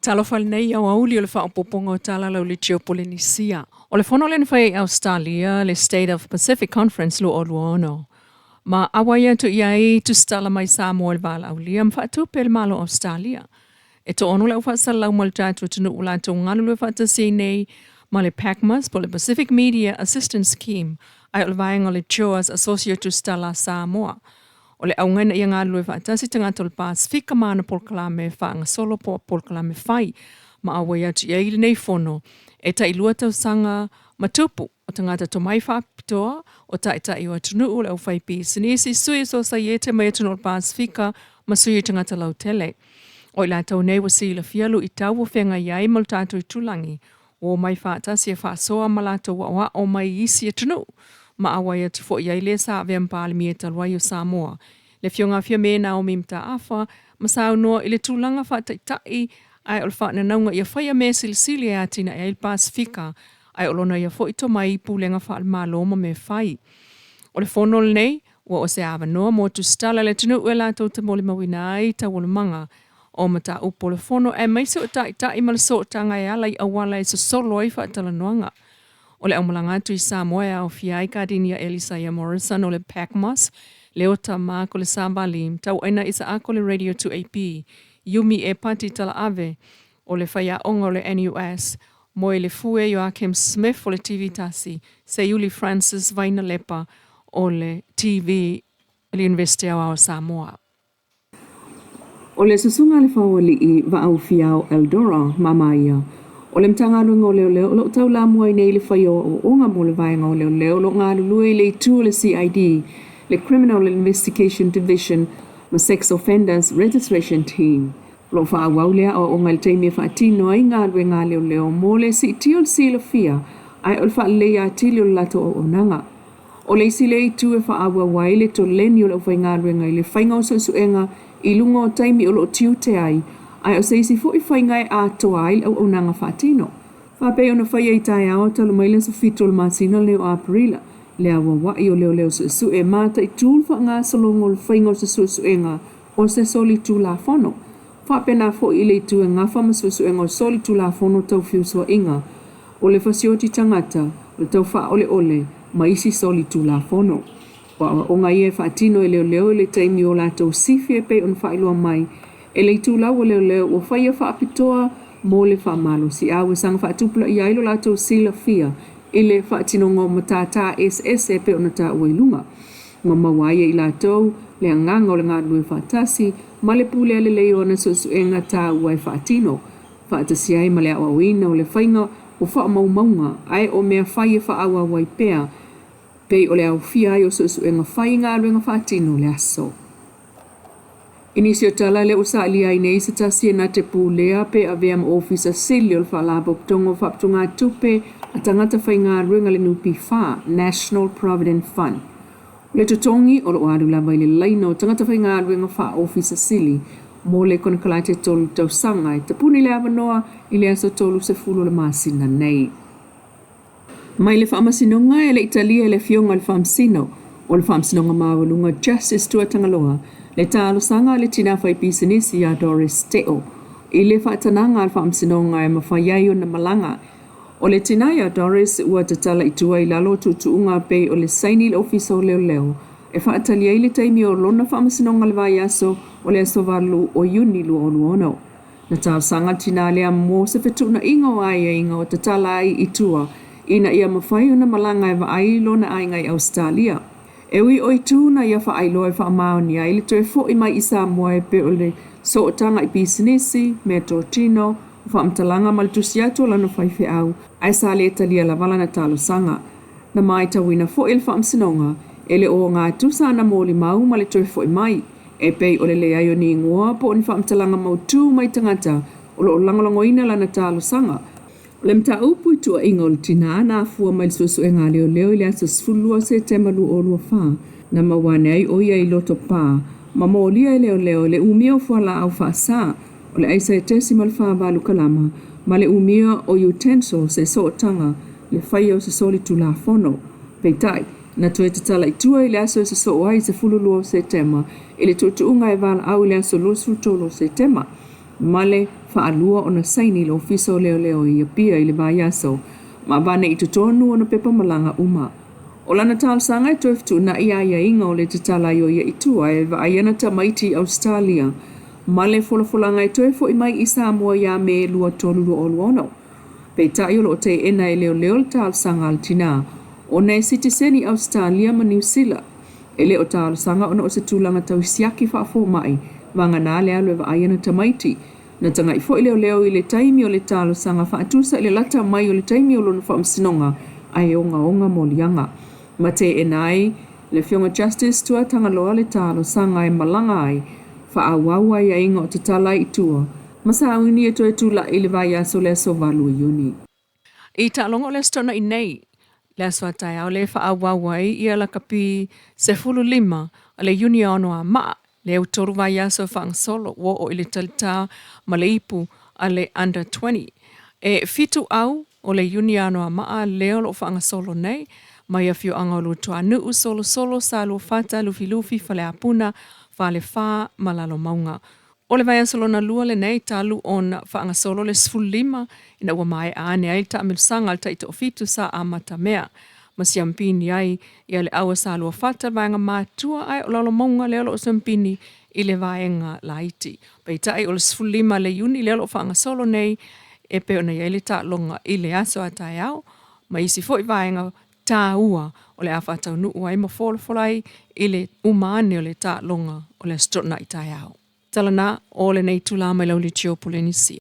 Talofal nei au auli o le whaapoponga o tala lau le tio Polynesia. O le whono len whai Australia, le State of Pacific Conference lo o luono. Ma awaia tu iai tu stala mai Samoa le vala aulia, mwhatu pel malo Australia. E to onu lau whasa lau maltatu tunu ula tu ngalu le whatasi nei, ma le PACMAS po le Pacific Media Assistance Scheme, ai o le vaenga le Choas Associate tu stala Samoa. O le aungaina ia ngā lue whaatasi tangata le Pasifika mana polkalame whaanga solo po polkalame whai ma awai atu ia ili nei whono e ta ilua tau sanga matupu o tangata to mai whapitoa o ta ita iwa tunu o le au whai pi sinisi sui so sa iete mai atu no le Pasifika ma sui tangata lau tele. O ila tau nei wasila fialu i tau o whenga iai mal tātou i tulangi o mai whaatasi e whaasoa malato wa o mai isi e tunu. Ma awai atu fo iai le sa avea mpale mi e talwai o Samoa. Le fionga fia me na o mimta afa, ma sao noa ile tūlanga whaataitai ai o le whaana naunga ia whaia me silisili e atina e il Pasifika ai o lona ia fo ito mai pūlenga whaal maloma me whai. O le whonol nei, ua o se awa noa mo tu stala le tunu ue la tau te mole mawina ai ta wala manga o mata upo le whono e maise o tai ma le so tanga e ala i awala e so solo ai whaatala noanga. O le aumalangatu i Samoa o fiai kadinia Elisaya Morrison o le PACMAS, Leota Mark o le Sabalim, tau aina isa ako le Radio 2AP, Yumi e Pati Tala Ave, o le whaia onga o le NUS, mo e le fue Joachim Smith o le TV Tasi, se Yuli Francis Vaina Lepa o le TV le University o Samoa. O le susunga le whawali i va au fiao Eldora, Mamaia, o le mtangalu ngō leo lo tau la mua i nei le whaio o onga mo le vai ngō leo lo ngā lului le tu le CID, le Criminal Investigation Division, ma Sex Offenders Registration Team. Lo wha awaulea o onga le teimia wha atino ai ngā lue ngā leo mo le si tio si le fia, ai o le wha lea atili o lato o onanga. O le isi le tu e wha awa waile to leni o le whai ngā lue ngai le whainga o suenga i lunga o taimi o lo tiu te ai, ai o seisi fo i whaingai a toa ai au onanga whaatino. Whape ona whai ei tai ao talo maile sa fito le masina leo aprila. Le awa wai o leo su e mata i tūl wha ngā salongo le whaingo sa suenga o se soli tū la whono. Whape na fo i le tū e ngā whama suenga o soli tū la whono tau whiusua inga. O le whasioti tangata, o tau wha ole, ma isi soli tū la whono. O ngā ie whaatino e leo le taimi o la tau sifi e pe on whailua mai. E le tū lau o leo o whaia whaapitoa mo le whaamalo si awe sanga whaatupula i ailo la tau sila fia. I le whaatinongo matata SS e pe ona ta uailunga. Ngā mawaia i la tau, le anganga o le ngā lue whaatasi, ma le pule ale leo na suenga ta uai whaatino. Whaatasi ai ma le awawina o le whainga o whaamaumaunga, ai o mea whaia whaawa wai pea, pe o le au fia ai o suenga whainga aluenga whaatino le aso. Inisio tala le usa alia i nei sa tasi na te pūlea pe avea ma ofisa sili o le whaalaba ptongo whaptunga tupe a tangata whainga ruenga le nupi wha, National Provident Fund. Le tutongi o lo adu lava i le laino tangata whainga ruenga wha ofisa sili mo le kona kalate tolu tau sanga i tapuni le avanoa i le aso tolu se fulu le masina nei. Mai le whaamasinonga e le Italia le fionga le whaamsino o le whaamsinonga mawalunga Justice Tua Tangaloa le talo sanga le tina whai pisinisi a Doris Teo. I le whaatananga al whaamsinonga e mawhaiaio na malanga. O le tina ia Doris ua tatala i tua i lalo tutuunga pe o le saini le ofisa o leo. E whaatalia i le taimi o lona whaamsinonga le vai aso o le aso valu o yuni lu o luono. Na talo sanga tina lea mo se whetuna inga o aia inga o tatala ai i tua. Ina ia mawhai na malanga e wa ai lona ai ngai Australia. E ui oi tūna ia wha ailoa e wha maoni ai le toe fo i mai i Samoa e pe o le so o tanga i pisinisi, mea tortino, wha amtalanga ma le tusi atu lana whaife au, ai sa le etalia la wala na talo sanga. Na mai tawina fo il wha amsinonga, e le o ngā tusa na mōli mau ma le toe fo i mai, e pei o le lea yo ni ngoa po ni wha amtalanga mau tū mai tangata, o lo langolongo ina lana talo sanga. Le mta upu i tua inga o le tina na fua mai susu e ngā leo i le asa sfulua se temalu o lua wha, na mawane ai oia i loto pā, ma mōlia i leo le umia o fua la au wha sa, o le aisa e tesi ma le wha valu kalama, ma le umia o utensil se so tanga, le whai o se soli tu la fono. Peitai, na tue te tala i tua i le aso se so ai se fululua se tema, i le tutuunga e vala au i le aso lusu tolo se tema. Male whaalua o na saini le ofiso leo i apia i le vaiaso, ma vane i tutonu o na pepa malanga uma. O lana tālsanga i toeftu na ia inga o le tatala i o ia itua e vaaiana tamaiti Australia, male folanga i toefo i mai i Samoa ia me lua tolu o luono. Pei tai o lo te ena e leo le tālsanga al tina, o na e sitiseni Australia ma New Zealand. E leo tālsanga o na o se tūlanga tau siaki whaafo mai, vanga nā lea lue vaaiana tamaiti, na tanga i fo i leo i le taimi o le tālsanga whaatusa i le lata mai o le taimi o lona whaamsinonga, ai onga mo lianga. Ma te enai, le fionga justice tua tanga loa le tālsanga e malanga ai, whaawawa ia inga o te tala i tua, ma sa awini e toe tūla i le vaiaso le so valu i uni. I tālonga o le stona i nei, le aswa tai au le whaawawai ia la kapi se 15 a le uni ono a maa, le au toru vaiaso whaangsolo wo o ile talita ma le ipu a le under 20. E fitu au o le uni ano a maa leo lo whaangasolo nei, mai a fio anga lu tua nuu solo sa lu fata lufi fale apuna fale fa malalo maunga. O le vai asolo na lua le nei talu on whaanga solo le 15 ina ua mai a ane ai ta amilusanga al taita o fitu sa a mata mea. Masiampini ai ia le awa sa lua fata vaenga mātua ai o lalo maunga leo lo siampini i le vaenga laiti. Pei tai o le 15 le yuni leo lo whaanga solo nei e peo na ia le ta longa i le aso a tai au. Ma isi fo i vaenga tā ua o le awhatau nuu ai ma folai i le umane o le tā longa o le strona i tai au. Talana o le nei tula mai lau li tio Polynesia.